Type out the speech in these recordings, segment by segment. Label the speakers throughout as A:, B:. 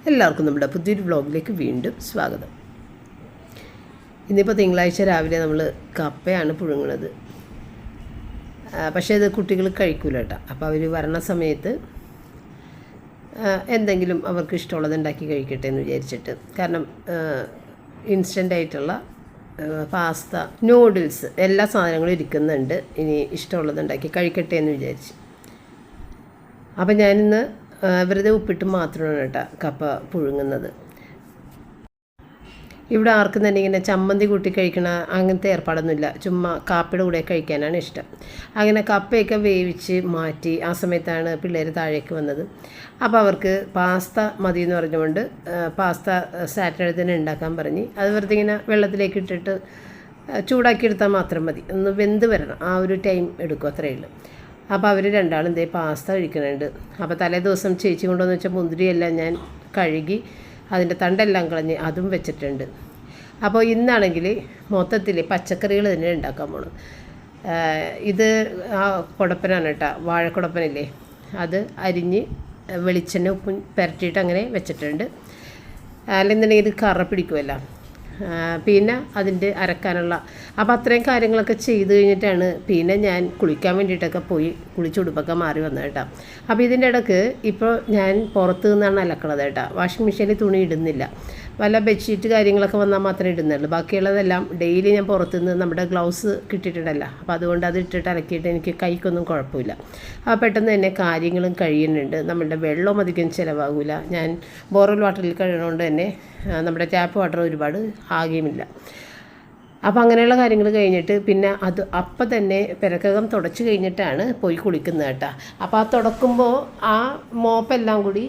A: എല്ലാവർക്കും നമ്മുടെ പുതിയൊരു വ്ളോഗിലേക്ക് വീണ്ടും സ്വാഗതം. ഇന്നിപ്പോൾ തിങ്കളാഴ്ച രാവിലെ നമ്മൾ കപ്പയാണ് പുഴുങ്ങുന്നത്. പക്ഷേ ഇത് കുട്ടികൾ കഴിക്കൂല കേട്ടോ. അപ്പോൾ അവർ വരണ സമയത്ത് എന്തെങ്കിലും അവർക്ക് ഇഷ്ടമുള്ളത് ഉണ്ടാക്കി കഴിക്കട്ടെ എന്ന് വിചാരിച്ചിട്ട്. കാരണം ഇൻസ്റ്റൻ്റായിട്ടുള്ള പാസ്ത, നൂഡിൽസ് എല്ലാ സാധനങ്ങളും ഇരിക്കുന്നുണ്ട്. ഇനി ഇഷ്ടമുള്ളത് ഉണ്ടാക്കി കഴിക്കട്ടെ എന്ന് വിചാരിച്ചു. അപ്പം ഞാനിന്ന് വെറുതെ ഉപ്പിട്ട് മാത്രമാണ് കേട്ടോ കപ്പ പുഴുങ്ങുന്നത്. ഇവിടെ ആർക്കും തന്നെ ഇങ്ങനെ ചമ്മന്തി കൂട്ടി കഴിക്കണ അങ്ങനത്തെ ഏർപ്പാടൊന്നുമില്ല. ചുമ്മാ കാപ്പയുടെ കൂടെ കഴിക്കാനാണ് ഇഷ്ടം. അങ്ങനെ കപ്പയൊക്കെ വേവിച്ച് മാറ്റി ആ സമയത്താണ് പിള്ളേർ താഴേക്ക് വന്നത്. അപ്പോൾ അവർക്ക് പാസ്ത മതി എന്ന് പറഞ്ഞുകൊണ്ട് പാസ്ത സാറ്റർഡേ തന്നെ ഉണ്ടാക്കാൻ പറഞ്ഞ് അത് വെറുതെ ഇങ്ങനെ വെള്ളത്തിലേക്ക് ഇട്ടിട്ട് ചൂടാക്കിയെടുത്താൽ മാത്രം മതി. ഒന്ന് വെന്ത് വരണം, ആ ഒരു ടൈം എടുക്കും, അത്രയേ ഉള്ളൂ. അപ്പോൾ അവർ രണ്ടാളും ഇതേ പാസ്ത കഴിക്കുന്നുണ്ട്. അപ്പോൾ തലേ ദിവസം ചേച്ചി കൊണ്ടുവന്ന് വെച്ച മുന്തിരിയെല്ലാം ഞാൻ കഴുകി അതിൻ്റെ തണ്ടെല്ലാം കളഞ്ഞ് അതും വെച്ചിട്ടുണ്ട്. അപ്പോൾ ഇന്നാണെങ്കിൽ മൊത്തത്തിൽ പച്ചക്കറികൾ തന്നെ ഉണ്ടാക്കാൻ പോകണം. ഇത് ആ കുടപ്പനാണ് കേട്ടോ, വാഴക്കുടപ്പനില്ലേ, അത് അരിഞ്ഞ് വെളിച്ചെണ്ണ ഉപ്പും പുരട്ടിയിട്ട് അങ്ങനെ വെച്ചിട്ടുണ്ട്. അല്ലെന്നുണ്ടെങ്കിൽ ഇത് കറ പിടിക്കുമല്ലോ. പിന്നെ അതിൻ്റെ അരക്കാനുള്ള അപ്പോൾ അത്രയും കാര്യങ്ങളൊക്കെ ചെയ്ത് കഴിഞ്ഞിട്ടാണ് പിന്നെ ഞാൻ കുളിക്കാൻ വേണ്ടിയിട്ടൊക്കെ പോയി കുളിച്ചുടുപ്പൊക്കെ മാറി വന്നത് കേട്ടോ. അപ്പോൾ ഇതിൻ്റെ ഇടയ്ക്ക് ഇപ്പോൾ ഞാൻ പുറത്ത് നിന്നാണ് അലക്കണത് കേട്ടോ. വാഷിംഗ് മെഷീനിൽ തുണി ഇടുന്നില്ല. വല്ല ബെഡ്ഷീറ്റ് കാര്യങ്ങളൊക്കെ വന്നാൽ മാത്രമേ ഇടുന്നുള്ളൂ. ബാക്കിയുള്ളതെല്ലാം ഡെയിലി ഞാൻ പുറത്തുനിന്ന് നമ്മുടെ ഗ്ലൗസ് കിട്ടിയിട്ടുണ്ടല്ലോ, അപ്പോൾ അതുകൊണ്ട് അത് ഇട്ടിട്ട് അലക്കിയിട്ട് എനിക്ക് കൈക്കൊന്നും കുഴപ്പമില്ല. അപ്പോൾ പെട്ടെന്ന് തന്നെ കാര്യങ്ങളും കഴിയുന്നുണ്ട്. നമ്മളുടെ വെള്ളം അധികം ചിലവാകില്ല. ഞാൻ ബോർവെൽ വാട്ടറിൽ കഴിയുന്നതുകൊണ്ട് തന്നെ നമ്മുടെ ടാപ്പ് വാട്ടർ ഒരുപാട് ആകുകയുമില്ല. അപ്പോൾ അങ്ങനെയുള്ള കാര്യങ്ങൾ കഴിഞ്ഞിട്ട് പിന്നെ അത് അപ്പം തന്നെ പെരക്കകം തുടച്ച് കഴിഞ്ഞിട്ടാണ് പോയി കുളിക്കുന്നത് കേട്ടോ. അപ്പോൾ ആ തുടക്കുമ്പോൾ ആ മോപ്പെല്ലാം കൂടി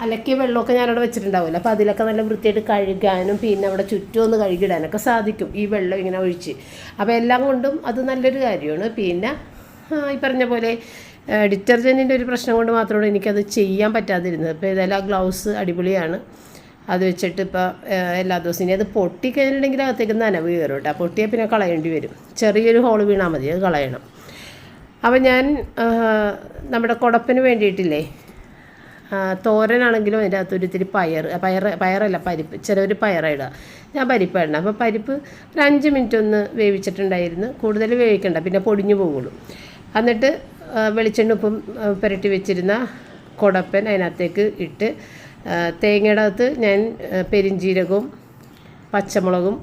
A: അലക്കിയ വെള്ളമൊക്കെ ഞാനവിടെ വെച്ചിട്ടുണ്ടാവില്ല. അപ്പോൾ അതിലൊക്കെ നല്ല വൃത്തിയായിട്ട് കഴുകാനും പിന്നെ അവിടെ ചുറ്റും ഒന്ന് കഴുകിടാനൊക്കെ സാധിക്കും ഈ വെള്ളം ഇങ്ങനെ ഒഴിച്ച്. അപ്പോൾ എല്ലാം കൊണ്ടും അത് നല്ലൊരു കാര്യമാണ്. പിന്നെ ഈ പറഞ്ഞ പോലെ ഡിറ്റർജൻറ്റിൻ്റെ ഒരു പ്രശ്നം കൊണ്ട് മാത്രമാണ് എനിക്കത് ചെയ്യാൻ പറ്റാതിരുന്നത്. അപ്പോൾ ഏതായാലും ആ ഗ്ലൗസ് അടിപൊളിയാണ്. അത് വെച്ചിട്ട് ഇപ്പോൾ എല്ലാ ദിവസവും ഇനി അത് പൊട്ടിക്കഴിഞ്ഞിട്ടുണ്ടെങ്കിൽ അകത്തേക്ക് നനവ് കയറും കേട്ടോ. പൊട്ടിയാൽ പിന്നെ കളയേണ്ടി വരും. ചെറിയൊരു ഹോള് വീണാൽ മതി, അത് കളയണം. അപ്പോൾ ഞാൻ നമ്മുടെ കുടപ്പിന് വേണ്ടിയിട്ടില്ലേ, തോരനാണെങ്കിലും അതിൻ്റെ അകത്തൊരു ഇത്തിരി പയറല്ല പരിപ്പ്, ചിലവർ പയറിടുക, ഞാൻ പരിപ്പായിരുന്നു. അപ്പോൾ പരിപ്പ് ഒരു 5 മിനിറ്റ് ഒന്ന് വേവിച്ചിട്ടുണ്ടായിരുന്നു. കൂടുതൽ വേവിക്കണ്ട, പിന്നെ പൊടിഞ്ഞു പോകുള്ളൂ. എന്നിട്ട് വെളിച്ചെണ്ണ ഉപ്പും പുരട്ടി വെച്ചിരുന്ന കുടപ്പൻ അതിനകത്തേക്ക് ഇട്ട് തേങ്ങയുടെ അകത്ത് ഞാൻ പെരിഞ്ജീരകവും പച്ചമുളകും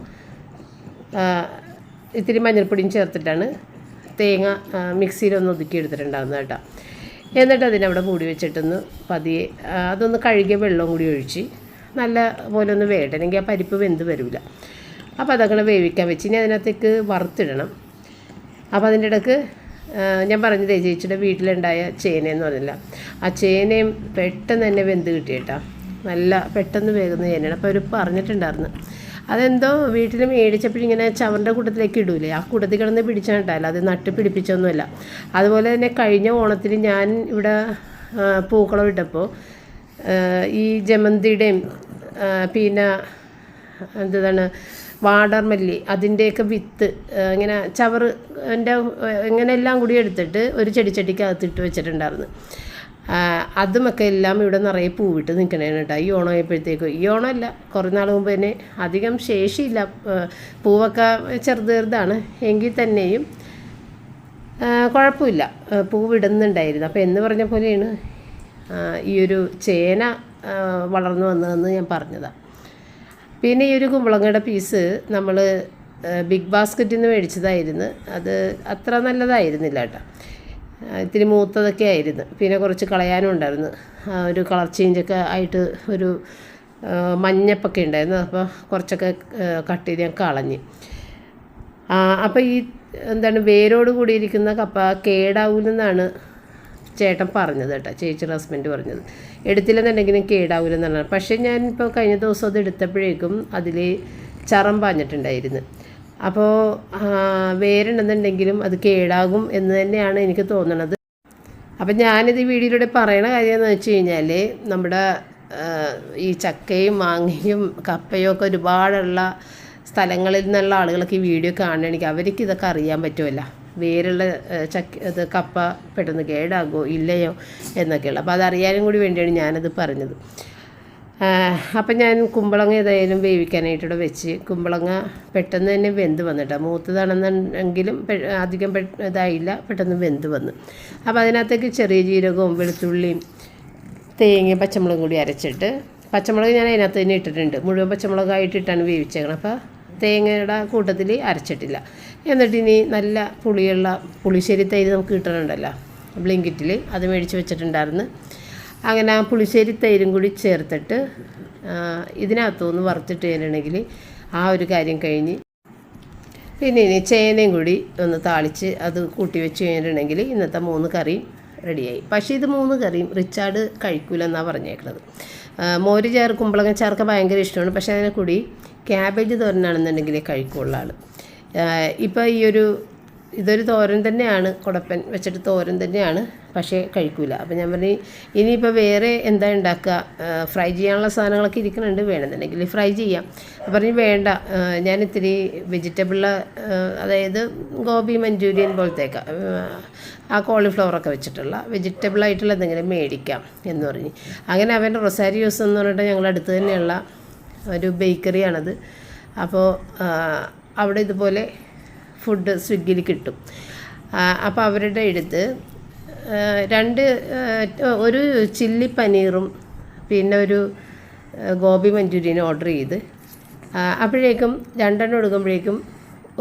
A: ഇത്തിരി മഞ്ഞൾപ്പൊടിയും ചേർത്തിട്ടാണ് തേങ്ങ മിക്സിയിലൊന്ന് ഒതുക്കി എടുത്തിട്ടുണ്ടാകുന്നത് കേട്ടോ. എന്നിട്ട് അതിനവിടെ മൂടി വെച്ചിട്ടൊന്ന് പതിയെ അതൊന്ന് കഴുകിയ വെള്ളം കൂടി ഒഴിച്ച് നല്ല പോലെ ഒന്ന് വേടണമെങ്കിൽ ആ പരിപ്പ് വെന്ത് വരില്ല. അപ്പോൾ അതങ്ങനെ വേവിക്കാൻ വെച്ച് ഇനി അതിനകത്തേക്ക് വറുത്തിടണം. അപ്പോൾ അതിൻ്റെ ഇടയ്ക്ക് ഞാൻ പറഞ്ഞത് ചേച്ചിയുടെ വീട്ടിലുണ്ടായ ചേനയെന്ന് പറഞ്ഞില്ല, ആ ചേനയും പെട്ടെന്ന് തന്നെ വെന്ത് കിട്ടിയിട്ടാ, നല്ല പെട്ടെന്ന് വേകുന്ന ചേനയാണ്. അപ്പോൾ അവർ പറഞ്ഞിട്ടുണ്ടായിരുന്നു അതെന്തോ വീട്ടിൽ മേടിച്ചപ്പോഴിങ്ങനെ ചവറിൻ്റെ കൂട്ടത്തിലേക്ക് ഇടൂലേ, ആ കൂട്ടത്തിൽ കിടന്ന് പിടിച്ചാൽ അത് നട്ട് പിടിപ്പിച്ചൊന്നുമല്ല. അതുപോലെ തന്നെ കഴിഞ്ഞ ഓണത്തിന് ഞാൻ ഇവിടെ പൂക്കളം ഇട്ടപ്പോൾ ഈ ജമന്തിയുടെയും പിന്നെ എന്താണ് വാടർമല്ലി അതിൻ്റെയൊക്കെ വിത്ത് ഇങ്ങനെ ചവറ് എൻ്റെ ഇങ്ങനെ എല്ലാം കൂടി എടുത്തിട്ട് ഒരു ചെടിച്ചട്ടിക്കകത്തിട്ട് വെച്ചിട്ടുണ്ടായിരുന്നു. അതുമൊക്കെ എല്ലാം ഇവിടെ നിറയെ പൂവിട്ട് നിൽക്കണേന് കേട്ടോ. ഈ ഓണം ആയപ്പോഴത്തേക്കും, ഈ ഓണമല്ല കുറേ നാൾ മുമ്പ് തന്നെ, അധികം ശേഷിയില്ല, പൂവൊക്കെ ചെറുതാണ് എങ്കിൽ തന്നെയും കുഴപ്പമില്ല, പൂവിടുന്നുണ്ടായിരുന്നു. അപ്പോൾ എന്ന് പറഞ്ഞ പോലെയാണ് ഈ ഒരു ചേന വളർന്നു വന്നതെന്ന് ഞാൻ പറഞ്ഞതാണ്. പിന്നെ ഈ ഒരു കുമ്പളങ്ങയുടെ പീസ് നമ്മൾ ബിഗ് ബാസ്ക്കറ്റിൽ നിന്ന് മേടിച്ചതായിരുന്നു. അത് അത്ര നല്ലതായിരുന്നില്ല കേട്ടോ, ഇത്തിരി മൂത്തതൊക്കെ ആയിരുന്നു. പിന്നെ കുറച്ച് കളയാനും ഉണ്ടായിരുന്നു. ഒരു കളർ ചേഞ്ചൊക്കെ ആയിട്ട് ഒരു മഞ്ഞപ്പൊക്കെ ഉണ്ടായിരുന്നു. അപ്പോൾ കുറച്ചൊക്കെ കട്ട് ചെയ്ത് ഞാൻ കളഞ്ഞ്. അപ്പോൾ ഈ എന്താണ് വേരോട് കൂടിയിരിക്കുന്ന കപ്പ കേടാവൂലെന്നാണ് ചേട്ടൻ പറഞ്ഞത് കേട്ടോ, ചേച്ചിയുടെ ഹസ്ബൻഡ് പറഞ്ഞത്. എടുത്തില്ലെന്നുണ്ടെങ്കിലും കേടാവൂലെന്നാണ്. പക്ഷേ ഞാനിപ്പോൾ കഴിഞ്ഞ ദിവസം അത് എടുത്തപ്പോഴേക്കും അതിൽ ചറം പാഞ്ഞിട്ടുണ്ടായിരുന്നു. അപ്പോൾ വേരുണ്ടെന്നുണ്ടെങ്കിലും അത് കേടാകും എന്ന് തന്നെയാണ് എനിക്ക് തോന്നണത്. അപ്പം ഞാനിത് ഈ വീഡിയോയിലൂടെ പറയണ കാര്യം എന്ന് വെച്ച് കഴിഞ്ഞാൽ നമ്മുടെ ഈ ചക്കയും മാങ്ങയും കപ്പയും ഒക്കെ ഒരുപാടുള്ള സ്ഥലങ്ങളിൽ നിന്നുള്ള ആളുകളൊക്കെ ഈ വീഡിയോ കാണുകയാണെങ്കിൽ അവർക്ക് ഇതൊക്കെ അറിയാൻ പറ്റുമല്ലോ. വേരുള്ള ഇത് കപ്പ പെട്ടെന്ന് കേടാകുമോ ഇല്ലയോ എന്നൊക്കെയുള്ള. അപ്പോൾ അതറിയാനും കൂടി വേണ്ടിയാണ് ഞാനത് പറഞ്ഞത്. അപ്പം ഞാൻ കുമ്പളങ്ങ ഏതായാലും വേവിക്കാനായിട്ടിവിടെ വെച്ച് കുമ്പളങ്ങ പെട്ടെന്ന് തന്നെ വെന്ത് വന്നിട്ട് മൂത്തതാണെന്നുണ്ടെങ്കിലും അധികം ഇതായില്ല, പെട്ടെന്ന് വെന്ത് വന്നു. അപ്പോൾ അതിനകത്തേക്ക് ചെറിയ ജീരകവും വെളുത്തുള്ളിയും തേങ്ങയും പച്ചമുളകും കൂടി അരച്ചിട്ട്, പച്ചമുളക് ഞാൻ അതിനകത്ത് തന്നെ ഇട്ടിട്ടുണ്ട്, മുഴുവൻ പച്ചമുളകായിട്ടിട്ടാണ് വേവിച്ചേക്കണം. അപ്പോൾ തേങ്ങയുടെ കൂട്ടത്തിൽ അരച്ചിട്ടില്ല. എന്നിട്ട് ഇനി നല്ല പുളിയുള്ള പുളിശ്ശേരി തൈര് നമുക്ക് കിട്ടണുണ്ടല്ലോ ബ്ലിങ്കിറ്റിൽ, അത് മേടിച്ച് വെച്ചിട്ടുണ്ടായിരുന്നു. അങ്ങനെ ആ പുളിശ്ശേരി തൈരും കൂടി ചേർത്തിട്ട് ഇതിനകത്തൊന്ന് വറുത്തിട്ട് കഴിഞ്ഞിട്ടുണ്ടെങ്കിൽ ആ ഒരു കാര്യം കഴിഞ്ഞ്. പിന്നെ ഇനി ചേനയും കൂടി ഒന്ന് താളിച്ച് അത് കൂട്ടി വെച്ച് കഴിഞ്ഞിട്ടുണ്ടെങ്കിൽ ഇന്നത്തെ 3 കറിയും റെഡിയായി. പക്ഷേ ഇത് 3 കറിയും റിച്ചാർഡ് കഴിക്കൂലെന്നാണ് പറഞ്ഞേക്കുന്നത്. മോര് കുമ്പളങ്ങ ചേർക്ക ഭയങ്കര ഇഷ്ടമാണ്, പക്ഷേ അതിനെ കൂടി ക്യാബേജ് തോരനാണെന്നുണ്ടെങ്കിൽ കഴിക്കുള്ള ആൾ. ഇപ്പോൾ ഇതൊരു തോരൻ തന്നെയാണ്, കുടപ്പൻ വെച്ചിട്ട് തോരൻ തന്നെയാണ്, പക്ഷേ കഴിക്കൂല. അപ്പോൾ ഞാൻ പറഞ്ഞു ഇനിയിപ്പോൾ വേറെ എന്താ ഉണ്ടാക്കുക, ഫ്രൈ ചെയ്യാനുള്ള സാധനങ്ങളൊക്കെ ഇരിക്കുന്നുണ്ട്, വേണമെന്നുണ്ടെങ്കിൽ ഫ്രൈ ചെയ്യാം. പറഞ്ഞു വേണ്ട, ഞാൻ ഇത്തിരി വെജിറ്റബിൾ, അതായത് ഗോബി മഞ്ചൂരിയൻ പോലത്തേക്ക് ആ കോളിഫ്ലവറൊക്കെ വെച്ചിട്ടുള്ള വെജിറ്റബിളായിട്ടുള്ള എന്തെങ്കിലും മേടിക്കാം എന്ന് പറഞ്ഞ്. അങ്ങനെ അവൻ റൊസാരിയോസ് എന്ന് പറഞ്ഞിട്ട് ഞങ്ങളുടെ അടുത്ത് തന്നെയുള്ള ഒരു ബേക്കറിയാണത്. അപ്പോൾ അവിടെ ഇതുപോലെ ഫുഡ് സ്വിഗ്ഗിയിൽ കിട്ടും. അപ്പോൾ അവരുടെ അടുത്ത് ഒരു ചില്ലി പനീറും പിന്നെ ഒരു ഗോബി മഞ്ചൂരിയനും ഓർഡർ ചെയ്ത്, അപ്പോഴേക്കും 2 എണ്ണം എടുക്കുമ്പോഴേക്കും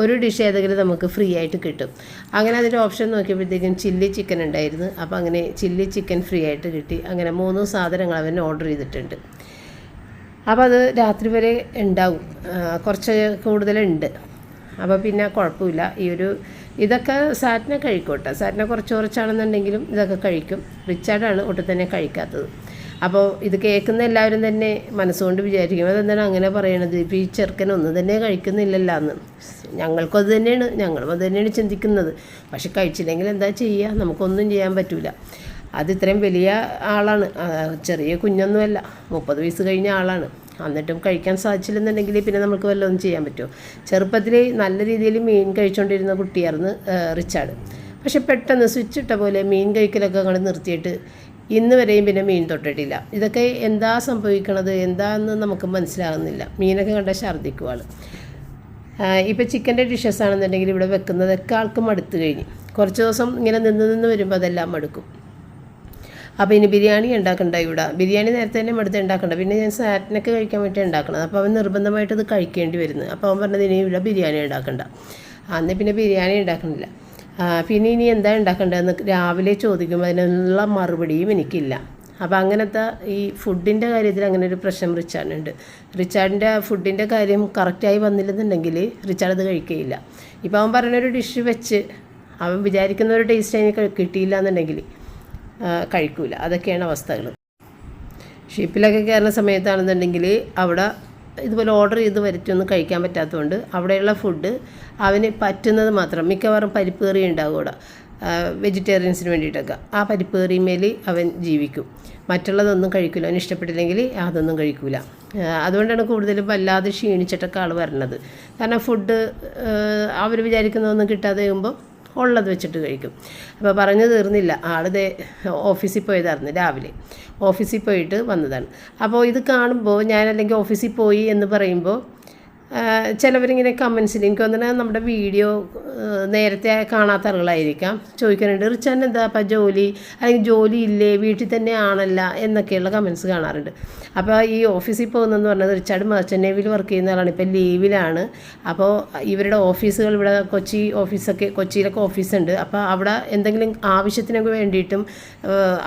A: ഒരു ഡിഷ് ഏതെങ്കിലും നമുക്ക് ഫ്രീ ആയിട്ട് കിട്ടും. അങ്ങനെ അതിൻ്റെ ഓപ്ഷൻ നോക്കിയപ്പോഴത്തേക്കും ചില്ലി ചിക്കൻ ഉണ്ടായിരുന്നു. അപ്പോൾ അങ്ങനെ ചില്ലി ചിക്കൻ ഫ്രീ ആയിട്ട് കിട്ടി. അങ്ങനെ 3 സാധനങ്ങൾ അവൻ ഓർഡർ ചെയ്തിട്ടുണ്ട്. അപ്പോൾ അത് രാത്രി വരെ ഉണ്ടാവും, കുറച്ച് കൂടുതലുണ്ട്. അപ്പോൾ പിന്നെ കുഴപ്പമില്ല. ഇതൊക്കെ സാറ്റിനെ കഴിക്കോട്ടെ, സാറ്റിനെ കുറച്ചാണെന്നുണ്ടെങ്കിലും ഇതൊക്കെ കഴിക്കും. റിച്ചാർഡാണ് ഒട്ടും തന്നെ കഴിക്കാത്തത്. അപ്പോൾ ഇത് കേൾക്കുന്ന എല്ലാവരും തന്നെ മനസ്സുകൊണ്ട് വിചാരിക്കും അതെന്താണ് അങ്ങനെ പറയണത്, ഇപ്പോൾ ഈ ചെറുക്കനൊന്നും തന്നെ കഴിക്കുന്നില്ലല്ലോ എന്ന്. ഞങ്ങൾക്കും അത് ഞങ്ങളും അത് തന്നെയാണ് ചിന്തിക്കുന്നത്. പക്ഷെ കഴിച്ചില്ലെങ്കിൽ എന്താ ചെയ്യുക, നമുക്കൊന്നും ചെയ്യാൻ പറ്റില്ല. അത് ഇത്രയും വലിയ ആളാണ്, ചെറിയ കുഞ്ഞൊന്നുമല്ല, 30 വയസ്സ് കഴിഞ്ഞ ആളാണ്. എന്നിട്ടും കഴിക്കാൻ സാധിച്ചില്ലെന്നുണ്ടെങ്കിൽ പിന്നെ നമുക്ക് വല്ലതും ചെയ്യാൻ പറ്റുമോ. ചെറുപ്പത്തിൽ നല്ല രീതിയിൽ മീൻ കഴിച്ചുകൊണ്ടിരുന്ന കുട്ടിയായിരുന്നു റിച്ചാർഡ്. പക്ഷെ പെട്ടെന്ന് സ്വിച്ച് ഇട്ട പോലെ മീൻ കഴിക്കലൊക്കെ അങ്ങോട്ട് നിർത്തിയിട്ട് ഇന്ന് വരെയും പിന്നെ മീൻ തൊട്ടിട്ടില്ല. ഇതൊക്കെ എന്താ സംഭവിക്കണത്, എന്താണെന്ന് നമുക്ക് മനസ്സിലാകുന്നില്ല. മീനൊക്കെ കണ്ടാൽ ഛർദ്ദിക്കും ആൾ. ഇപ്പോൾ ചിക്കൻ്റെ ഡിഷസ് ആണെന്നുണ്ടെങ്കിൽ ഇവിടെ വെക്കുന്നതൊക്കെ ആൾക്ക് മടുത്തു കഴിഞ്ഞ്, കുറച്ച് ദിവസം ഇങ്ങനെ നിന്ന് വരുമ്പോൾ അതെല്ലാം മടുക്കും. അപ്പോൾ ഇനി ബിരിയാണി ഉണ്ടാക്കണ്ട, ഇവിടെ ബിരിയാണി നേരത്തെ തന്നെ മടുത്ത് ഉണ്ടാക്കണ്ട, പിന്നെ ഞാൻ സാറ്റിനൊക്കെ കഴിക്കാൻ വേണ്ടി ഉണ്ടാക്കണത്. അപ്പോൾ അവൻ നിർബന്ധമായിട്ട് അത് കഴിക്കേണ്ടി വരുന്നത്. അപ്പോൾ അവൻ പറഞ്ഞത് ഇനി ഇവിടെ ബിരിയാണി ഉണ്ടാക്കണ്ട. അന്ന് പിന്നെ ബിരിയാണി ഉണ്ടാക്കണില്ല. പിന്നെ ഇനി എന്താ ഉണ്ടാക്കേണ്ടതെന്ന് രാവിലെ ചോദിക്കുമ്പോൾ അതിനുള്ള മറുപടിയും എനിക്കില്ല. അപ്പോൾ അങ്ങനത്തെ ഈ ഫുഡിൻ്റെ കാര്യത്തിൽ അങ്ങനെ ഒരു പ്രശ്നം റിച്ചാർഡിനുണ്ട്. റിച്ചാർഡിൻ്റെ ഫുഡിൻ്റെ കാര്യം കറക്റ്റായി വന്നില്ലെന്നുണ്ടെങ്കിൽ റിച്ചാർഡ് അത് കഴിക്കുകയില്ല. ഇപ്പോൾ അവൻ പറഞ്ഞൊരു ഡിഷ് വെച്ച് അവൻ വിചാരിക്കുന്ന ഒരു ടേസ്റ്റ് അതിന് കിട്ടിയില്ല എന്നുണ്ടെങ്കിൽ കഴിക്കൂല. അതൊക്കെയാണ് അവസ്ഥകൾ. ഷിപ്പിലൊക്കെ കയറുന്ന സമയത്താണെന്നുണ്ടെങ്കിൽ അവിടെ ഇതുപോലെ ഓർഡർ ചെയ്ത് വരുത്തിയൊന്നും കഴിക്കാൻ പറ്റാത്തതുകൊണ്ട് അവിടെയുള്ള ഫുഡ് അവന് പറ്റുന്നത് മാത്രം, മിക്കവാറും പരിപ്പ് കറി ഉണ്ടാകും അവിടെ വെജിറ്റേറിയൻസിന് വേണ്ടിയിട്ടൊക്കെ. ആ പരിപ്പ് കറിമേൽ അവൻ ജീവിക്കും, മറ്റുള്ളതൊന്നും കഴിക്കില്ല. അവന് ഇഷ്ടപ്പെട്ടില്ലെങ്കിൽ അതൊന്നും കഴിക്കില്ല. അതുകൊണ്ടാണ് കൂടുതലും വല്ലാതെ ക്ഷീണിച്ചിട്ടൊക്കെ ആൾ വരണത്. കാരണം ഫുഡ് അവർ വിചാരിക്കുന്നതൊന്നും കിട്ടാതെ വരുമ്പോൾ ഉള്ളത് വെച്ചിട്ട് കഴിക്കും. അപ്പോൾ പറഞ്ഞു തീർന്നില്ല, ആളിത് ഓഫീസിൽ പോയതായിരുന്നു, രാവിലെ ഓഫീസിൽ പോയിട്ട് വന്നതാണ്. അപ്പോൾ ഇത് കാണുമ്പോൾ ഞാനല്ലെങ്കിൽ ഓഫീസിൽ പോയി എന്ന് പറയുമ്പോൾ ചിലവരിങ്ങനെ കമൻസിൽ എനിക്ക് തോന്നുന്നത് നമ്മുടെ വീഡിയോ നേരത്തെ കാണാത്ത ആളുകളായിരിക്കാം ചോദിക്കാനുണ്ട്, റിച്ചാൻ എന്താ അപ്പം ജോലി, അല്ലെങ്കിൽ ജോലി ഇല്ലേ, വീട്ടിൽ തന്നെ ആണല്ല എന്നൊക്കെയുള്ള കമൻസ് കാണാറുണ്ട്. അപ്പോൾ ഈ ഓഫീസിൽ പോകുന്നതെന്ന് പറഞ്ഞത് റിച്ചാർഡ് മെർച്ചൻ്റ് നേവിയിൽ വർക്ക് ചെയ്യുന്ന ആളാണ്, ഇപ്പം ലീവിലാണ്. അപ്പോൾ ഇവരുടെ ഓഫീസുകൾ ഇവിടെ കൊച്ചിയിലൊക്കെ ഓഫീസുണ്ട്. അപ്പോൾ അവിടെ എന്തെങ്കിലും ആവശ്യത്തിനൊക്കെ വേണ്ടിയിട്ടും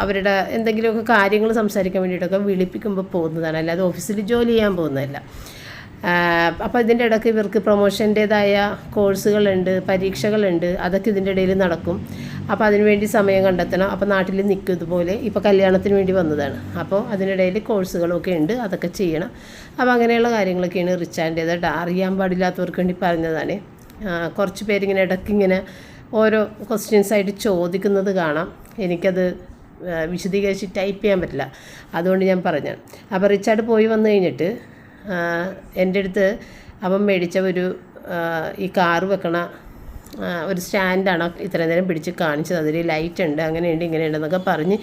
A: അവരുടെ എന്തെങ്കിലുമൊക്കെ കാര്യങ്ങൾ സംസാരിക്കാൻ വേണ്ടിയിട്ടൊക്കെ വിളിപ്പിക്കുമ്പോൾ പോകുന്നതാണ്, അല്ലാതെ ഓഫീസിൽ ജോലി ചെയ്യാൻ പോകുന്നതല്ല. അപ്പോൾ ഇതിൻ്റെ ഇടയ്ക്ക് ഇവർക്ക് പ്രൊമോഷൻ്റേതായ കോഴ്സുകളുണ്ട്, പരീക്ഷകളുണ്ട്, അതൊക്കെ ഇതിൻ്റെ ഇടയിൽ നടക്കും. അപ്പോൾ അതിനുവേണ്ടി സമയം കണ്ടെത്തണം. അപ്പോൾ നാട്ടിൽ നിൽക്കും, ഇതുപോലെ ഇപ്പോൾ കല്യാണത്തിന് വേണ്ടി വന്നതാണ്. അപ്പോൾ അതിനിടയിൽ കോഴ്സുകളൊക്കെ ഉണ്ട്, അതൊക്കെ ചെയ്യണം. അപ്പോൾ അങ്ങനെയുള്ള കാര്യങ്ങളൊക്കെയാണ് റിച്ചാർഡിൻ്റേത്. അറിയാൻ പാടില്ലാത്തവർക്ക് വേണ്ടി പറഞ്ഞതാണ്. കുറച്ച് പേരിങ്ങനെ ഇടയ്ക്കിങ്ങനെ ഓരോ ക്വസ്റ്റ്യൻസായിട്ട് ചോദിക്കുന്നത് കാണാം. എനിക്കത് വിശദീകരിച്ച് ടൈപ്പ് ചെയ്യാൻ പറ്റില്ല, അതുകൊണ്ട് ഞാൻ പറഞ്ഞാണ്. അപ്പോൾ റിച്ചാർഡ് പോയി വന്നു കഴിഞ്ഞിട്ട് എൻ്റെ അടുത്ത് അവൻ മേടിച്ച ഈ കാറ് വെക്കണ ഒരു സ്റ്റാൻഡാണ് ഇത്രയും നേരം പിടിച്ച് കാണിച്ചത്. അതിൽ ലൈറ്റ് ഉണ്ട്, അങ്ങനെയുണ്ട്, ഇങ്ങനെയുണ്ടെന്നൊക്കെ പറഞ്ഞ്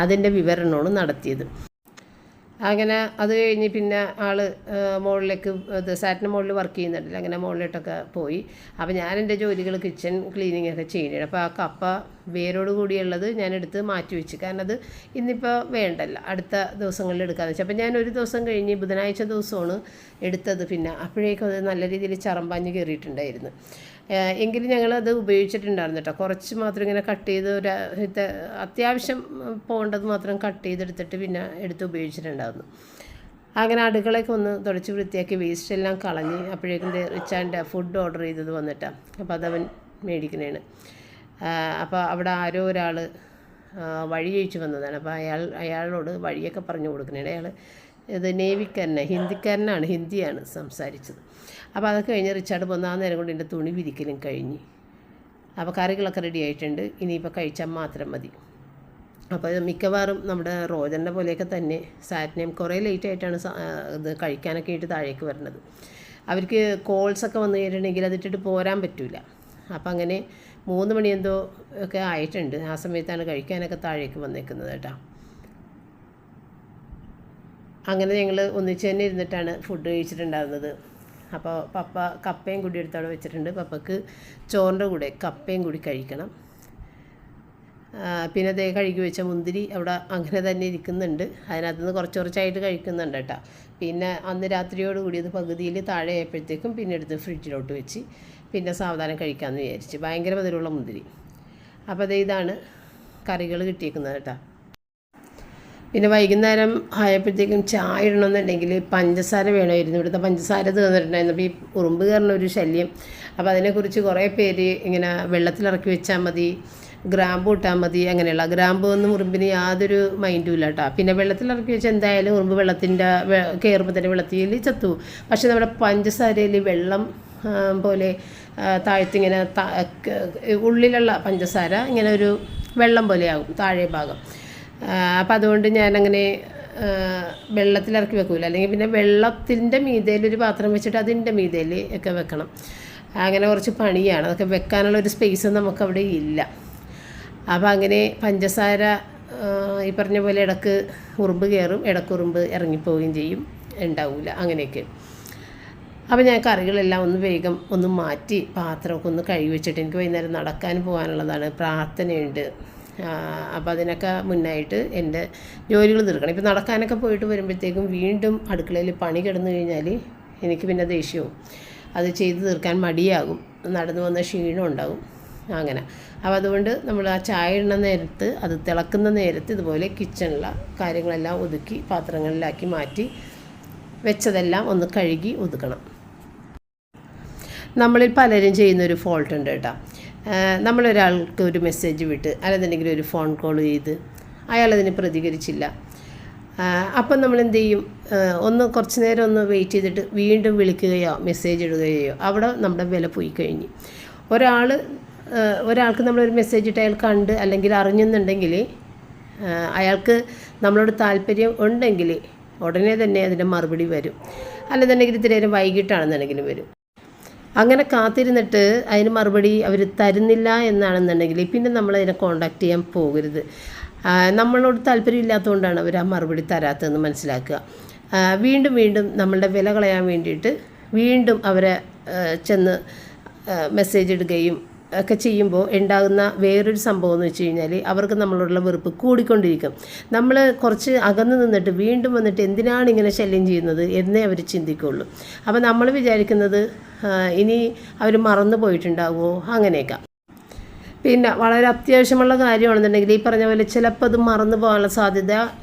A: അതിൻ്റെ വിവരണമാണ് നടത്തിയത്. അങ്ങനെ അത് കഴിഞ്ഞ് പിന്നെ ആൾ മുകളിലേക്ക് ഇത് സാറ്റിന് മുകളിൽ വർക്ക് ചെയ്യുന്നുണ്ടല്ലോ, അങ്ങനെ മുകളിലോട്ടൊക്കെ പോയി. അപ്പോൾ ഞാൻ എൻ്റെ ജോലികൾ കിച്ചൺ ക്ലീനിങ് ഒക്കെ ചെയ്യുന്നുണ്ട്. അപ്പോൾ ആ കപ്പ വേരോട് കൂടിയുള്ളത് ഞാൻ എടുത്ത് മാറ്റി വെച്ച്, കാരണം അത് ഇന്നിപ്പോൾ വേണ്ടല്ല, അടുത്ത ദിവസങ്ങളിൽ എടുക്കാമെന്ന് വെച്ചാൽ. അപ്പോൾ ഞാൻ ഒരു ദിവസം കഴിഞ്ഞ് ബുധനാഴ്ച ദിവസമാണ് എടുത്തത്. പിന്നെ അപ്പോഴേക്കും അത് നല്ല രീതിയിൽ ചറമ്പാഞ്ഞ് കയറിയിട്ടുണ്ടായിരുന്നു. എങ്കിലും ഞങ്ങളത് ഉപയോഗിച്ചിട്ടുണ്ടായിരുന്നു കേട്ടോ. കുറച്ച് മാത്രം ഇങ്ങനെ കട്ട് ചെയ്ത് അത്യാവശ്യം പോകേണ്ടത് മാത്രം കട്ട് ചെയ്തെടുത്തിട്ട് പിന്നെ എടുത്ത് ഉപയോഗിച്ചിട്ടുണ്ടായിരുന്നു. അങ്ങനെ അടുക്കളയൊക്കെ ഒന്ന് തുടച്ച് വൃത്തിയാക്കി വേസ്റ്റ് എല്ലാം കളഞ്ഞ് അപ്പോഴേക്കും റിച്ചാൻ്റെ ഫുഡ് ഓർഡർ ചെയ്തത് വന്നിട്ടാണ്. അപ്പോൾ അതവൻ മേടിക്കുന്നതാണ്. അപ്പോൾ അവിടെ ആരോ ഒരാൾ വഴി ചോദിച്ചു വന്നതാണ്. അപ്പോൾ അയാളോട് വഴിയൊക്കെ പറഞ്ഞു കൊടുക്കുന്നതാണ്. അയാൾ ഇത് ഹിന്ദിക്കാരനാണ്, ഹിന്ദിയാണ് സംസാരിച്ചത്. അപ്പോൾ അതൊക്കെ കഴിഞ്ഞ് റിച്ചാർഡ് പോന്ന ആ നേരം കൊണ്ട് എൻ്റെ തുണി വിരിക്കലും കഴിഞ്ഞ്. അപ്പോൾ കറികളൊക്കെ റെഡി ആയിട്ടുണ്ട്, ഇനിയിപ്പോൾ കഴിച്ചാൽ മാത്രം മതി. അപ്പോൾ മിക്കവാറും നമ്മുടെ റോജൻ്റെ പോലെയൊക്കെ തന്നെ സാറ്റിനെയും കുറേ ലേറ്റ് ആയിട്ടാണ് ഇത് കഴിക്കാനൊക്കെ ആയിട്ട് താഴേക്ക് വരുന്നത്. അവർക്ക് കോൾസൊക്കെ വന്നു കഴിഞ്ഞിട്ടുണ്ടെങ്കിൽ അതിട്ടിട്ട് പോരാൻ പറ്റില്ല. അപ്പം അങ്ങനെ 3 മണി എന്തോ ഒക്കെ ആയിട്ടുണ്ട്. ആ സമയത്താണ് കഴിക്കാനൊക്കെ താഴേക്ക് വന്നേക്കുന്നത് കേട്ടോ. അങ്ങനെ ഞങ്ങൾ ഒന്നിച്ച് തന്നെ ഇരുന്നിട്ടാണ് ഫുഡ് കഴിച്ചിട്ടുണ്ടായിരുന്നത്. അപ്പോൾ പപ്പ കപ്പയും കൂടി എടുത്തവിടെ വെച്ചിട്ടുണ്ട്. പപ്പക്ക് ചോറിൻ്റെ കൂടെ കപ്പയും കൂടി കഴിക്കണം. പിന്നെ ദേ കഴുകി വെച്ച മുന്തിരി അവിടെ അങ്ങനെ തന്നെ ഇരിക്കുന്നുണ്ട്. അതിനകത്ത് നിന്ന് കുറച്ചായിട്ട് കഴിക്കുന്നുണ്ട് കേട്ടോ. പിന്നെ അന്ന് രാത്രിയോട് കൂടി അത് പകുതിയിൽ താഴെ ആയപ്പോഴത്തേക്കും പിന്നെ എടുത്ത് ഫ്രിഡ്ജിലോട്ട് വെച്ച് പിന്നെ സാവധാനം കഴിക്കാമെന്ന് വിചാരിച്ച്. ഭയങ്കര മധുരമുള്ള മുന്തിരി. അപ്പോൾ അത് ഇതാണ് കറികൾ കിട്ടിയേക്കുന്നത് കേട്ടോ. പിന്നെ വൈകുന്നേരം ആയപ്പോഴത്തേക്കും ചായ ഇടണമെന്നുണ്ടെങ്കിൽ പഞ്ചസാര വേണമായിരുന്നു. ഇവിടുത്തെ പഞ്ചസാര തീർന്നിട്ടുണ്ടായിരുന്നു. അപ്പോൾ ഈ ഉറുമ്പ് കയറുന്ന ഒരു ശല്യം. അപ്പോൾ അതിനെക്കുറിച്ച് കുറേ പേര് ഇങ്ങനെ വെള്ളത്തിലിറക്കി വെച്ചാൽ മതി, ഗ്രാമ്പു ഇട്ടാൽ മതി, അങ്ങനെയുള്ള ഗ്രാമ്പു ഒന്നും ഉറുമ്പിന് യാതൊരു മൈൻഡും ഇല്ല കേട്ടോ. പിന്നെ വെള്ളത്തിലിറക്കി വെച്ചാൽ എന്തായാലും ഉറുമ്പ് വെള്ളത്തിൻ്റെ കയറുമ്പോൾ തന്നെ വെള്ളത്തിൽ ചത്തു. പക്ഷേ നമ്മുടെ പഞ്ചസാരയിൽ വെള്ളം പോലെ താഴ്ത്തിങ്ങനെ ഉള്ളിലുള്ള പഞ്ചസാര ഇങ്ങനെ ഒരു വെള്ളം പോലെയാകും താഴെ ഭാഗം. അപ്പം അതുകൊണ്ട് ഞാനങ്ങനെ വെള്ളത്തിലിറക്കി വെക്കൂല. അല്ലെങ്കിൽ പിന്നെ വെള്ളത്തിൻ്റെ മീതയിലൊരു പാത്രം വെച്ചിട്ട് അതിൻ്റെ മീതയിൽ ഒക്കെ വെക്കണം. അങ്ങനെ കുറച്ച് പണിയാണ്. അതൊക്കെ വെക്കാനുള്ളൊരു സ്പേസ് നമുക്കവിടെ ഇല്ല. അപ്പോൾ അങ്ങനെ പഞ്ചസാര ഈ പറഞ്ഞ പോലെ ഇടക്ക് ഉറുമ്പ് കയറും, ഇടക്ക് ഉറുമ്പ് ഇറങ്ങിപ്പോവുകയും ചെയ്യും, ഉണ്ടാവില്ല, അങ്ങനെയൊക്കെ. അപ്പോൾ ഞാൻ കറികളെല്ലാം ഒന്ന് വേഗം ഒന്ന് മാറ്റി പാത്രമൊക്കെ ഒന്ന് കഴുകി വെച്ചിട്ട് എനിക്ക് വൈകുന്നേരം നടക്കാൻ പോകാനുള്ളതാണ്, പ്രാർത്ഥനയുണ്ട്. അപ്പോൾ അതിനൊക്കെ മുന്നായിട്ട് എൻ്റെ ജോലികൾ തീർക്കണം. ഇപ്പോൾ നടക്കാനൊക്കെ പോയിട്ട് വരുമ്പോഴത്തേക്കും വീണ്ടും അടുക്കളയിൽ പണി കിടന്നു കഴിഞ്ഞാൽ എനിക്ക് പിന്നെ ദേഷ്യവും, അത് ചെയ്ത് തീർക്കാൻ മടിയാകും, നടന്നു വന്ന ക്ഷീണം ഉണ്ടാകും, അങ്ങനെ. അപ്പോൾ അതുകൊണ്ട് നമ്മൾ ആ ചായ ഇടുന്ന നേരത്ത്, അത് തിളക്കുന്ന നേരത്ത് ഇതുപോലെ കിച്ചണിലെ കാര്യങ്ങളെല്ലാം ഒതുക്കി പാത്രങ്ങളിലാക്കി മാറ്റി വെച്ചതെല്ലാം ഒന്ന് കഴുകി ഒതുക്കണം. നമ്മളിൽ പലരും ചെയ്യുന്നൊരു ഫോൾട്ട് ഉണ്ട് കേട്ടോ. നമ്മളൊരാൾക്ക് ഒരു മെസ്സേജ് വിട്ട് അല്ലെന്നുണ്ടെങ്കിൽ ഒരു ഫോൺ കോൾ ചെയ്ത് അയാളതിന് പ്രതികരിച്ചില്ല. അപ്പം നമ്മൾ എന്ത് ചെയ്യും, ഒന്ന് കുറച്ച് നേരം ഒന്ന് വെയിറ്റ് ചെയ്തിട്ട് വീണ്ടും വിളിക്കുകയോ മെസ്സേജ് ഇടുകയോ, അവിടെ നമ്മുടെ വില പോയി കഴിഞ്ഞ്. ഒരാൾക്ക് നമ്മളൊരു മെസ്സേജ് ഇട്ട് അയാൾ കണ്ട് അല്ലെങ്കിൽ അറിഞ്ഞെന്നുണ്ടെങ്കിൽ അയാൾക്ക് നമ്മളോട് താല്പര്യം ഉണ്ടെങ്കിൽ ഉടനെ തന്നെ അതിൻ്റെ മറുപടി വരും. അല്ലെന്നുണ്ടെങ്കിൽ ഇത്തിരി നേരം വൈകിട്ടാണെന്നുണ്ടെങ്കിലും വരും. അങ്ങനെ കാത്തിരുന്നിട്ട് അതിന് മറുപടി അവർ തരുന്നില്ല എന്നാണെന്നുണ്ടെങ്കിൽ പിന്നെ നമ്മളതിനെ കോണ്ടാക്ട് ചെയ്യാൻ പോകരുത്. നമ്മളോട് താല്പര്യം ഇല്ലാത്തതുകൊണ്ടാണ് അവർ ആ മറുപടി തരാത്തതെന്ന് മനസ്സിലാക്കുക. വീണ്ടും വീണ്ടും നമ്മളുടെ വില കളയാൻ വേണ്ടിയിട്ട് വീണ്ടും അവരെ ചെന്ന് മെസ്സേജ് ഇടുകയും ഒക്കെ ചെയ്യുമ്പോൾ ഉണ്ടാകുന്ന വേറൊരു സംഭവം എന്ന് വെച്ച് കഴിഞ്ഞാൽ അവർക്ക് നമ്മളോടുള്ള വെറുപ്പ് കൂടിക്കൊണ്ടിരിക്കും. നമ്മൾ കുറച്ച് അകന്ന് നിന്നിട്ട് വീണ്ടും വന്നിട്ട് എന്തിനാണ് ഇങ്ങനെ ശല്യം ചെയ്യുന്നത് എന്നേ അവർ ചിന്തിക്കുള്ളൂ. അപ്പോൾ നമ്മൾ വിചാരിക്കുന്നത് ഇനി അവർ മറന്നു പോയിട്ടുണ്ടാവുമോ, അങ്ങനെയൊക്കെ. പിന്നെ വളരെ അത്യാവശ്യമുള്ള കാര്യമാണെന്നുണ്ടെങ്കിൽ ഈ പറഞ്ഞ പോലെ ചിലപ്പോൾ അത് മറന്നു പോകാനുള്ള സാധ്യത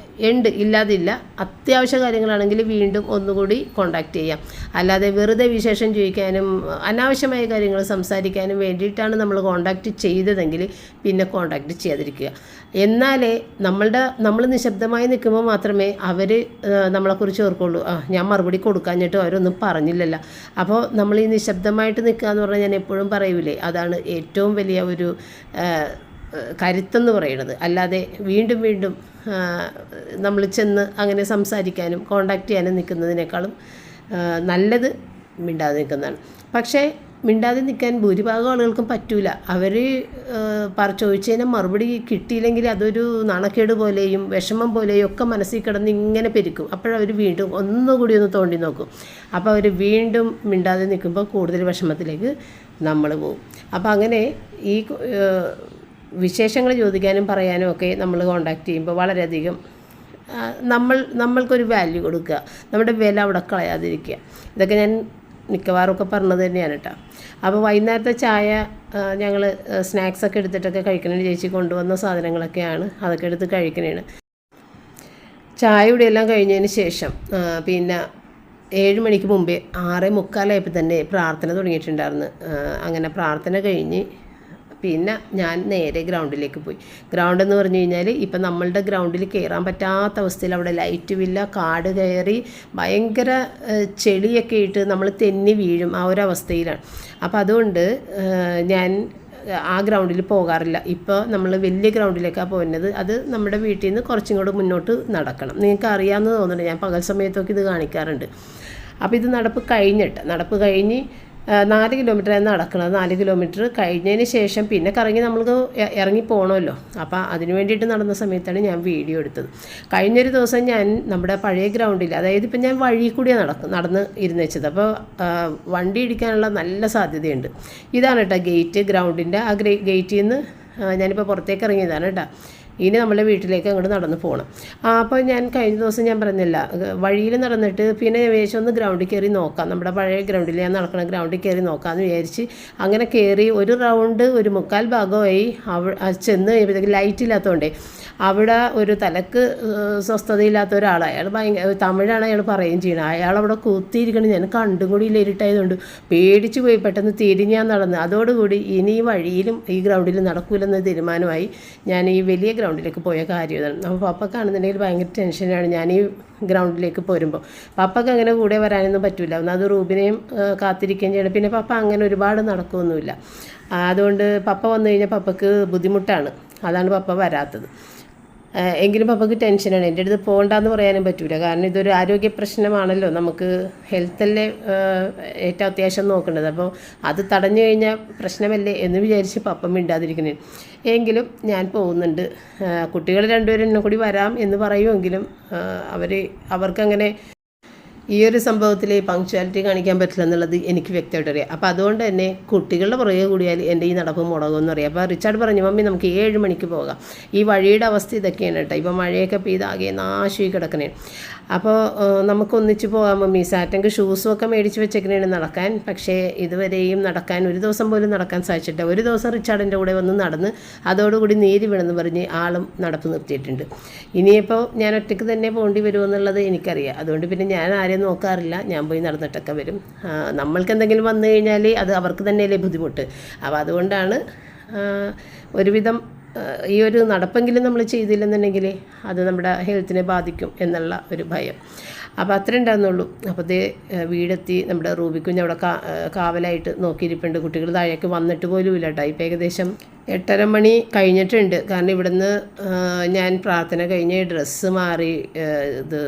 A: ഉണ്ട്, ഇല്ലാതില്ല. അത്യാവശ്യ കാര്യങ്ങളാണെങ്കിൽ വീണ്ടും ഒന്നുകൂടി കോണ്ടാക്ട് ചെയ്യാം. അല്ലാതെ വെറുതെ വിശേഷം ചോദിക്കാനും അനാവശ്യമായ കാര്യങ്ങൾ സംസാരിക്കാനും വേണ്ടിയിട്ടാണ് നമ്മൾ കോണ്ടാക്ട് ചെയ്തതെങ്കിൽ പിന്നെ കോണ്ടാക്ട് ചെയ്യാതിരിക്കുക. എന്നാലേ നമ്മൾ നിശബ്ദമായി നിൽക്കുമ്പോൾ മാത്രമേ അവർ നമ്മളെക്കുറിച്ച് ഓർക്കുള്ളൂ. ഞാൻ മറുപടി കൊടുക്കാഞ്ഞിട്ടും അവരൊന്നും പറഞ്ഞില്ലല്ലോ. അപ്പോൾ നമ്മൾ ഈ നിശബ്ദമായിട്ട് നിൽക്കുക എന്ന് പറഞ്ഞാൽ ഞാൻ എപ്പോഴും പറയൂലേ, അതാണ് ഏറ്റവും വലിയ ഒരു കരുത്തെന്ന് പറയുന്നത്. അല്ലാതെ വീണ്ടും വീണ്ടും നമ്മൾ ചെന്ന് അങ്ങനെ സംസാരിക്കാനും കോണ്ടാക്ട് ചെയ്യാനും നിൽക്കുന്നതിനേക്കാളും നല്ലത് മിണ്ടാതെ നിൽക്കുന്നതാണ്. പക്ഷേ മിണ്ടാതെ നിൽക്കാൻ ഭൂരിഭാഗം ആളുകൾക്കും പറ്റൂല. അവർ ചോദിച്ചതിന് മറുപടി കിട്ടിയില്ലെങ്കിൽ അതൊരു നാണക്കേട് പോലെയും വിഷമം പോലെയും ഒക്കെ മനസ്സിൽ കിടന്ന് ഇങ്ങനെ പെരുക്കും. അപ്പോഴവർ വീണ്ടും ഒന്നുകൂടി ഒന്ന് തോണ്ടി നോക്കും. അപ്പോൾ അവർ വീണ്ടും മിണ്ടാതെ നിൽക്കുമ്പോൾ കൂടുതൽ വിഷമത്തിലേക്ക് നമ്മൾ പോകും. അപ്പോൾ അങ്ങനെ ഈ വിശേഷങ്ങൾ ചോദിക്കാനും പറയാനും ഒക്കെ നമ്മൾ കോണ്ടാക്ട് ചെയ്യുമ്പോൾ വളരെയധികം നമ്മൾക്കൊരു വാല്യൂ കൊടുക്കുക, നമ്മുടെ വില അവിടെ കളയാതിരിക്കുക. ഇതൊക്കെ ഞാൻ മിക്കവാറുമൊക്കെ പറഞ്ഞത് തന്നെയാണ് കേട്ടോ. അപ്പോൾ വൈകുന്നേരത്തെ ചായ ഞങ്ങൾ സ്നാക്സൊക്കെ എടുത്തിട്ടൊക്കെ കഴിക്കണേ. ചേച്ചി കൊണ്ടുവന്ന സാധനങ്ങളൊക്കെയാണ്, അതൊക്കെ എടുത്ത് കഴിക്കണേണ്. ചായ ഇവിടെയെല്ലാം കഴിഞ്ഞതിന് ശേഷം പിന്നെ 7 മണിക്ക് മുമ്പേ 6:45 തന്നെ പ്രാർത്ഥന തുടങ്ങിയിട്ടുണ്ടായിരുന്നു. അങ്ങനെ പ്രാർത്ഥന കഴിഞ്ഞ് പിന്നെ ഞാൻ നേരെ ഗ്രൗണ്ടിലേക്ക് പോയി. ഗ്രൗണ്ട് എന്ന് പറഞ്ഞു കഴിഞ്ഞാൽ ഇപ്പം നമ്മളുടെ ഗ്രൗണ്ടിൽ കയറാൻ പറ്റാത്ത അവസ്ഥയിൽ അവിടെ ലൈറ്റുമില്ല, കാട് കയറി ഭയങ്കര ചെളിയൊക്കെ ഇട്ട് നമ്മൾ തെന്നി വീഴും, ആ ഒരു അവസ്ഥയിലാണ്. അപ്പോൾ അതുകൊണ്ട് ഞാൻ ആ ഗ്രൗണ്ടിൽ പോകാറില്ല. ഇപ്പോൾ നമ്മൾ വലിയ ഗ്രൗണ്ടിലേക്കാണ് പോകുന്നത്. അത് നമ്മുടെ വീട്ടിൽ നിന്ന് കുറച്ചും കൂടെ മുന്നോട്ട് നടക്കണം. നിങ്ങൾക്ക് അറിയാമെന്ന് തോന്നുന്നുണ്ട്, ഞാൻ പകൽ സമയത്തൊക്കെ ഇത് കാണിക്കാറുണ്ട്. അപ്പോൾ ഇത് നടപ്പ് കഴിഞ്ഞ് 4 കിലോമീറ്ററാണ് നടക്കുന്നത്. 4 കിലോമീറ്റർ കഴിഞ്ഞതിന് ശേഷം പിന്നെ കറങ്ങി നമ്മൾക്ക് ഇറങ്ങി പോകണമല്ലോ. അപ്പോൾ അതിന് വേണ്ടിയിട്ട് നടന്ന സമയത്താണ് ഞാൻ വീഡിയോ എടുത്തത്. കഴിഞ്ഞൊരു ദിവസം ഞാൻ നമ്മുടെ പഴയ ഗ്രൗണ്ടിൽ, അതായത് ഇപ്പം ഞാൻ വഴി കൂടിയാണ് നടന്ന് ഇരുന്ന് വെച്ചത്. അപ്പോൾ വണ്ടി ഇടിക്കാനുള്ള നല്ല സാധ്യതയുണ്ട്. ഇതാണ് കേട്ടോ ഗേറ്റ്, ഗ്രൗണ്ടിൻ്റെ ആ ഗേറ്റിൽ നിന്ന് ഞാനിപ്പോൾ പുറത്തേക്ക് ഇറങ്ങിയതാണ് കേട്ടോ. ഇനി നമ്മളെ വീട്ടിലേക്ക് അങ്ങോട്ട് നടന്ന് പോകണം. അപ്പോൾ ഞാൻ കഴിഞ്ഞ ദിവസം ഞാൻ പറഞ്ഞില്ല, വഴിയിൽ നടന്നിട്ട് പിന്നെ വിചാരിച്ചു ഒന്ന് ഗ്രൗണ്ടിൽ കയറി നോക്കാം, നമ്മുടെ പഴയ ഗ്രൗണ്ടിൽ ഞാൻ നടക്കുന്ന ഗ്രൗണ്ടിൽ കയറി നോക്കാമെന്ന് വിചാരിച്ച് അങ്ങനെ കയറി ഒരു റൗണ്ട് 1/4 ഭാഗമായി. ചെന്ന് കഴിയുമ്പോഴത്തേക്ക് ലൈറ്റ് ഇല്ലാത്തതുകൊണ്ടേ അവിടെ ഒരു തലക്ക് സ്വസ്ഥതയില്ലാത്ത ഒരാൾ, അയാൾ ഭയങ്കര തമിഴാണ് അയാൾ പറയുകയും ചെയ്യണം. അയാളവിടെ കുത്തിയിരിക്കണം. ഞാൻ കണ്ടും കൂടി ഇരുട്ടായതുകൊണ്ട് പേടിച്ച് പോയി പെട്ടെന്ന് തിരിഞ്ഞാൽ നടന്ന്. അതോടുകൂടി ഇനി ഈ വഴിയിലും ഈ ഗ്രൗണ്ടിലും നടക്കൂലെന്ന് തീരുമാനമായി. ഞാൻ ഈ വലിയ ഗ്രൗണ്ടിലേക്ക് പോയ കാര്യം ഇതാണ്. അപ്പോൾ പപ്പക്കാണെന്നുണ്ടെങ്കിൽ ഭയങ്കര ടെൻഷനാണ് ഞാൻ ഈ ഗ്രൗണ്ടിലേക്ക് പോരുമ്പോൾ. പപ്പക്ക് അങ്ങനെ കൂടെ വരാനൊന്നും പറ്റില്ല. ഒന്നത് റൂബിനെയും കാത്തിരിക്കുകയും ചെയ്യണം. പിന്നെ പപ്പ അങ്ങനെ ഒരുപാട് നടക്കുകയൊന്നുമില്ല. അതുകൊണ്ട് പപ്പ വന്നു കഴിഞ്ഞാൽ പപ്പക്ക് ബുദ്ധിമുട്ടാണ്. അതാണ് പപ്പ വരാത്തത്. എങ്കിലും പപ്പക്ക് ടെൻഷനാണ്. എൻ്റെ അടുത്ത് പോകണ്ടെന്ന് പറയാനും പറ്റില്ല. കാരണം ഇതൊരു ആരോഗ്യ പ്രശ്നമാണല്ലോ, നമുക്ക് ഹെൽത്തല്ലേ ഏറ്റവും അത്യാവശ്യം നോക്കേണ്ടത്. അപ്പോൾ അത് തടഞ്ഞു കഴിഞ്ഞാൽ പ്രശ്നമല്ലേ എന്ന് വിചാരിച്ച് പപ്പ മിണ്ടാതിരിക്കണേ. എങ്കിലും ഞാൻ പോകുന്നുണ്ട്. കുട്ടികൾ 2 പേരും എന്നെ കൂടി വരാം എന്ന് പറയുമെങ്കിലും അവർക്കങ്ങനെ ഈ ഒരു സംഭവത്തിൽ പങ്ക്ച്വാലിറ്റി കാണിക്കാൻ പറ്റില്ല എന്നുള്ളത് എനിക്ക് വ്യക്തമായിട്ട് അറിയാം. അപ്പോൾ അതുകൊണ്ട് തന്നെ കുട്ടികളുടെ പുറകെ കൂടിയാൽ എൻ്റെ ഈ നടപ്പ് മുടകുമെന്ന് അറിയാം. അപ്പോൾ റിച്ചാർഡ് പറഞ്ഞു, മമ്മി നമുക്ക് 7 മണിക്ക് പോകാം. ഈ വഴിയുടെ അവസ്ഥ ഇതൊക്കെയാണ് കേട്ടോ. ഇപ്പോൾ മഴയൊക്കെ പെയ്താകെ നാശമായി കിടക്കണേ. അപ്പോൾ നമുക്കൊന്നിച്ച് പോകാം മമ്മി. സാറ്റങ്ക് ഷൂസും ഒക്കെ മേടിച്ച് വെച്ചേക്കണേണ് നടക്കാൻ. പക്ഷേ ഇതുവരെയും നടക്കാൻ ഒരു ദിവസം പോലും നടക്കാൻ സാധിച്ചിട്ടില്ല. ഒരു ദിവസം റിച്ചാർഡിൻ്റെ കൂടെ വന്ന് നടന്ന് അതോടുകൂടി നീര് വീണെന്ന് പറഞ്ഞ് ആളും നടപ്പ് നിർത്തിയിട്ടുണ്ട്. ഇനിയിപ്പോൾ ഞാൻ ഒറ്റയ്ക്ക് തന്നെ പോകേണ്ടി വരുമെന്നുള്ളത് എനിക്കറിയാം. അതുകൊണ്ട് പിന്നെ ഞാൻ ആരെയും നോക്കാറില്ല, ഞാൻ പോയി നടന്നിട്ടൊക്കെ വരും. നമ്മൾക്ക് എന്തെങ്കിലും വന്നു കഴിഞ്ഞാൽ അത് അവർക്ക് തന്നെയല്ലേ ബുദ്ധിമുട്ട്. അപ്പോൾ അതുകൊണ്ടാണ് ഒരുവിധം ഈ ഒരു നടപ്പെങ്കിലും നമ്മൾ ചെയ്തില്ലെന്നുണ്ടെങ്കിൽ അത് നമ്മുടെ ഹെൽത്തിനെ ബാധിക്കും എന്നുള്ള ഒരു ഭയം. അപ്പോൾ അത്രേ ഉണ്ടാകുന്നുള്ളൂ. അപ്പോൾ ഇത് വീടെത്തി. നമ്മുടെ റൂബിക്കുഞ്ഞ് അവിടെ കാവലായിട്ട് നോക്കിയിരിപ്പുണ്ട്. കുട്ടികൾ താഴേക്ക് വന്നിട്ട് പോലും ഇല്ല കേട്ടോ. ഇപ്പോൾ ഏകദേശം 8:30 മണി കഴിഞ്ഞിട്ടുണ്ട്. കാരണം ഇവിടുന്ന് ഞാൻ പ്രാർത്ഥന കഴിഞ്ഞ് ഡ്രസ്സ് മാറി ഇത്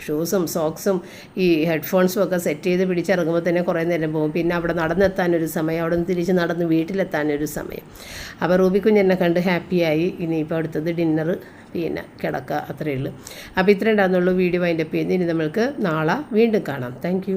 A: ഷൂസും സോക്സും ഈ ഹെഡ്ഫോൺസും ഒക്കെ സെറ്റ് ചെയ്ത് പിടിച്ചിറങ്ങുമ്പോൾ തന്നെ കുറേ നേരം പോകും. പിന്നെ അവിടെ നടന്നെത്താനൊരു സമയം, അവിടെ നിന്ന് തിരിച്ച് നടന്ന് വീട്ടിലെത്താനൊരു സമയം. അപ്പോൾ റൂബിക്കുഞ്ഞ് എന്നെ കണ്ട് ഹാപ്പിയായി. ഇനിയിപ്പോൾ അടുത്തത് ഡിന്നർ, പിന്നെ കിടക്കുക, അത്രയേ ഉള്ളൂ. അപ്പോൾ ഇത്രേ ഉണ്ടാകുന്നുള്ളൂ. വീഡിയോ വൈൻഡപ്പ് ചെയ്യുന്നത്. ഇനി നമ്മൾക്ക് നാളെ വീണ്ടും കാണാം. താങ്ക്